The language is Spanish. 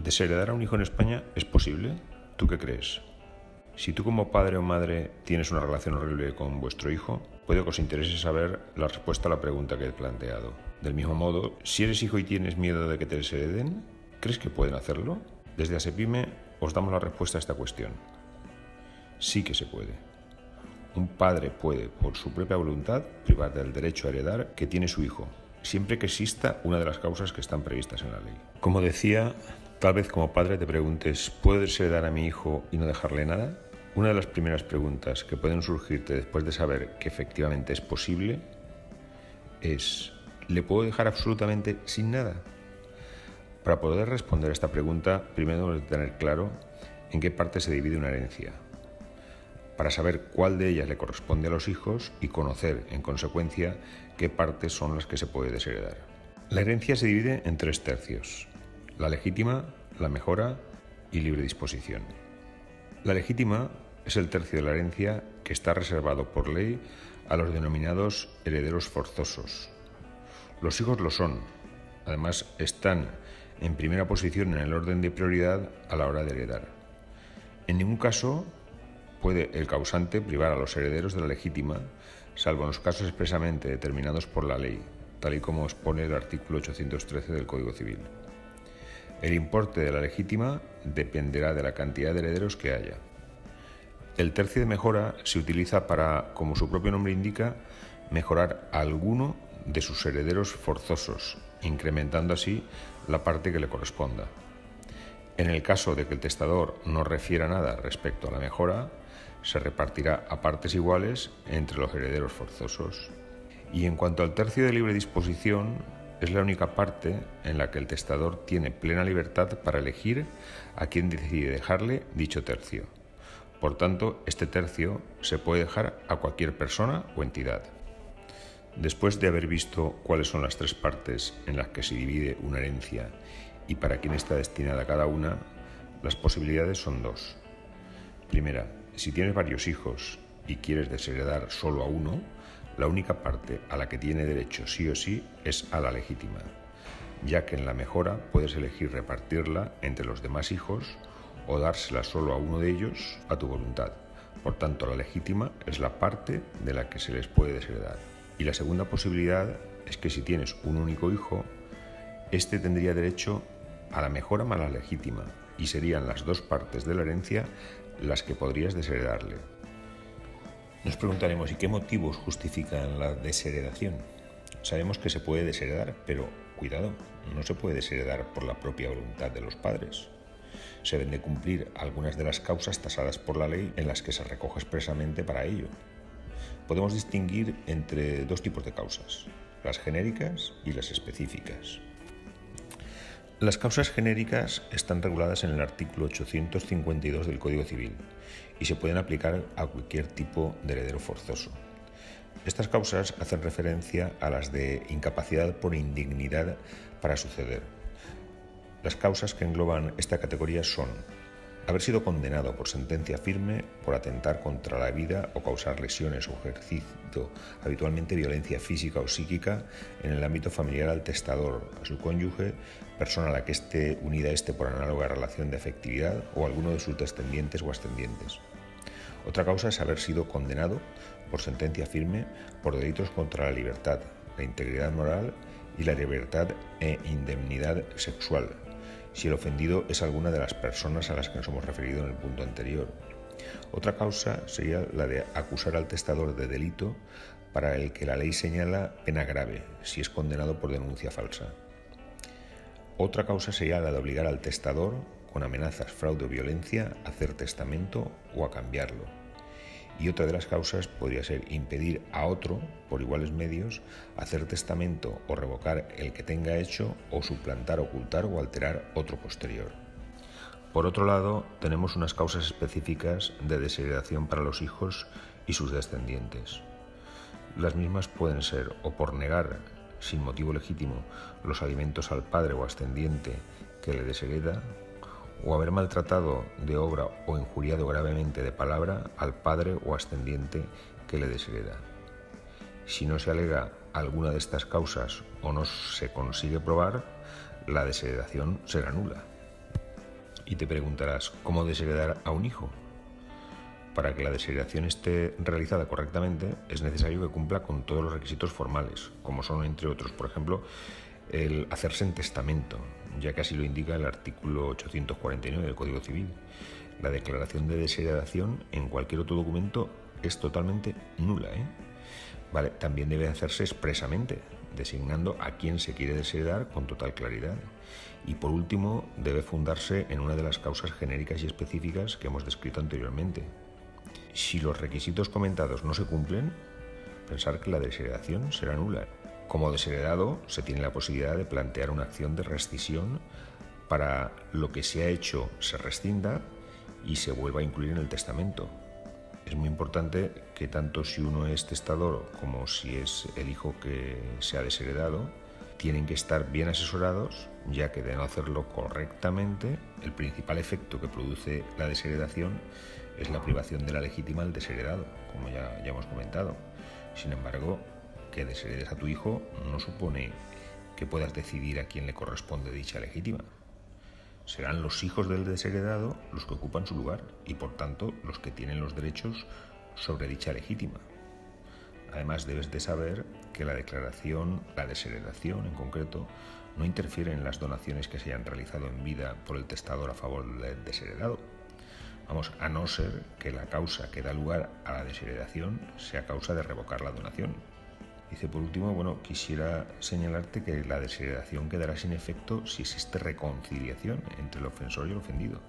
¿Desheredar a un hijo en España es posible? ¿Tú qué crees? Si tú como padre o madre tienes una relación horrible con vuestro hijo, puede que os interese saber la respuesta a la pregunta que he planteado. Del mismo modo, si eres hijo y tienes miedo de que te deshereden, ¿crees que pueden hacerlo? Desde ASEPYME os damos la respuesta a esta cuestión. Sí que se puede. Un padre puede, por su propia voluntad, privar del derecho a heredar que tiene su hijo, siempre que exista una de las causas que están previstas en la ley. Como decía, tal vez como padre te preguntes, ¿puedo desheredar a mi hijo y no dejarle nada? Una de las primeras preguntas que pueden surgirte después de saber que efectivamente es posible es, ¿le puedo dejar absolutamente sin nada? Para poder responder a esta pregunta, primero debemos de tener claro en qué parte se divide una herencia, para saber cuál de ellas le corresponde a los hijos y conocer, en consecuencia, qué partes son las que se puede desheredar. La herencia se divide en 3 tercios: la legítima, la mejora y libre disposición. La legítima es el tercio de la herencia que está reservado por ley a los denominados herederos forzosos. Los hijos lo son, además están en primera posición en el orden de prioridad a la hora de heredar. En ningún caso puede el causante privar a los herederos de la legítima, salvo en los casos expresamente determinados por la ley, tal y como expone el artículo 813 del Código Civil. El importe de la legítima dependerá de la cantidad de herederos que haya. El tercio de mejora se utiliza para, como su propio nombre indica, mejorar a alguno de sus herederos forzosos, incrementando así la parte que le corresponda. En el caso de que el testador no refiera nada respecto a la mejora, se repartirá a partes iguales entre los herederos forzosos. Y en cuanto al tercio de libre disposición, es la única parte en la que el testador tiene plena libertad para elegir a quién decide dejarle dicho tercio. Por tanto, este tercio se puede dejar a cualquier persona o entidad. Después de haber visto cuáles son las 3 partes en las que se divide una herencia y para quién está destinada cada una, las posibilidades son 2. Primera, si tienes varios hijos y quieres desheredar solo a uno, la única parte a la que tiene derecho sí o sí es a la legítima, ya que en la mejora puedes elegir repartirla entre los demás hijos o dársela solo a uno de ellos a tu voluntad. Por tanto, la legítima es la parte de la que se les puede desheredar. Y la segunda posibilidad es que si tienes un único hijo, este tendría derecho a la mejora más la legítima, y serían las 2 partes de la herencia las que podrías desheredarle. Nos preguntaremos, ¿y qué motivos justifican la desheredación? Sabemos que se puede desheredar, pero cuidado, no se puede desheredar por la propia voluntad de los padres. Se deben de cumplir algunas de las causas tasadas por la ley en las que se recoge expresamente para ello. Podemos distinguir entre 2 tipos de causas, las genéricas y las específicas. Las causas genéricas están reguladas en el artículo 852 del Código Civil y se pueden aplicar a cualquier tipo de heredero forzoso. Estas causas hacen referencia a las de incapacidad por indignidad para suceder. Las causas que engloban esta categoría son haber sido condenado por sentencia firme por atentar contra la vida o causar lesiones o ejercicio habitualmente violencia física o psíquica en el ámbito familiar al testador, a su cónyuge, persona a la que esté unida por análoga relación de afectividad o alguno de sus descendientes o ascendientes. Otra causa es haber sido condenado por sentencia firme por delitos contra la libertad, la integridad moral y la libertad e indemnidad sexual, si el ofendido es alguna de las personas a las que nos hemos referido en el punto anterior. Otra causa sería la de acusar al testador de delito para el que la ley señala pena grave, si es condenado por denuncia falsa. Otra causa sería la de obligar al testador, con amenazas, fraude o violencia, a hacer testamento o a cambiarlo. Y otra de las causas podría ser impedir a otro, por iguales medios, hacer testamento o revocar el que tenga hecho o suplantar, ocultar o alterar otro posterior. Por otro lado, tenemos unas causas específicas de desheredación para los hijos y sus descendientes. Las mismas pueden ser o por negar, sin motivo legítimo, los alimentos al padre o ascendiente que le deshereda, o haber maltratado de obra o injuriado gravemente de palabra al padre o ascendiente que le deshereda. Si no se alega alguna de estas causas o no se consigue probar, la desheredación será nula. Y te preguntarás, ¿cómo desheredar a un hijo? Para que la desheredación esté realizada correctamente, es necesario que cumpla con todos los requisitos formales, como son, entre otros, por ejemplo, el hacerse en testamento, ya que así lo indica el artículo 849 del Código Civil. La declaración de desheredación en cualquier otro documento es totalmente nula, Vale, también debe hacerse expresamente, designando a quién se quiere desheredar con total claridad. Y por último, debe fundarse en una de las causas genéricas y específicas que hemos descrito anteriormente. Si los requisitos comentados no se cumplen, pensar que la desheredación será nula. Como desheredado, se tiene la posibilidad de plantear una acción de rescisión para lo que se ha hecho se rescinda y se vuelva a incluir en el testamento. Es muy importante que tanto si uno es testador como si es el hijo que se ha desheredado, tienen que estar bien asesorados, ya que de no hacerlo correctamente, el principal efecto que produce la desheredación es la privación de la legítima al desheredado, como ya hemos comentado. Sin embargo, que desheredes a tu hijo no supone que puedas decidir a quién le corresponde dicha legítima. Serán los hijos del desheredado los que ocupan su lugar y, por tanto, los que tienen los derechos sobre dicha legítima. Además, debes de saber que la desheredación en concreto, no interfiere en las donaciones que se hayan realizado en vida por el testador a favor del desheredado. A no ser que la causa que da lugar a la desheredación sea causa de revocar la donación. Dice, por último, quisiera señalarte que la desheredación quedará sin efecto si existe reconciliación entre el ofensor y el ofendido.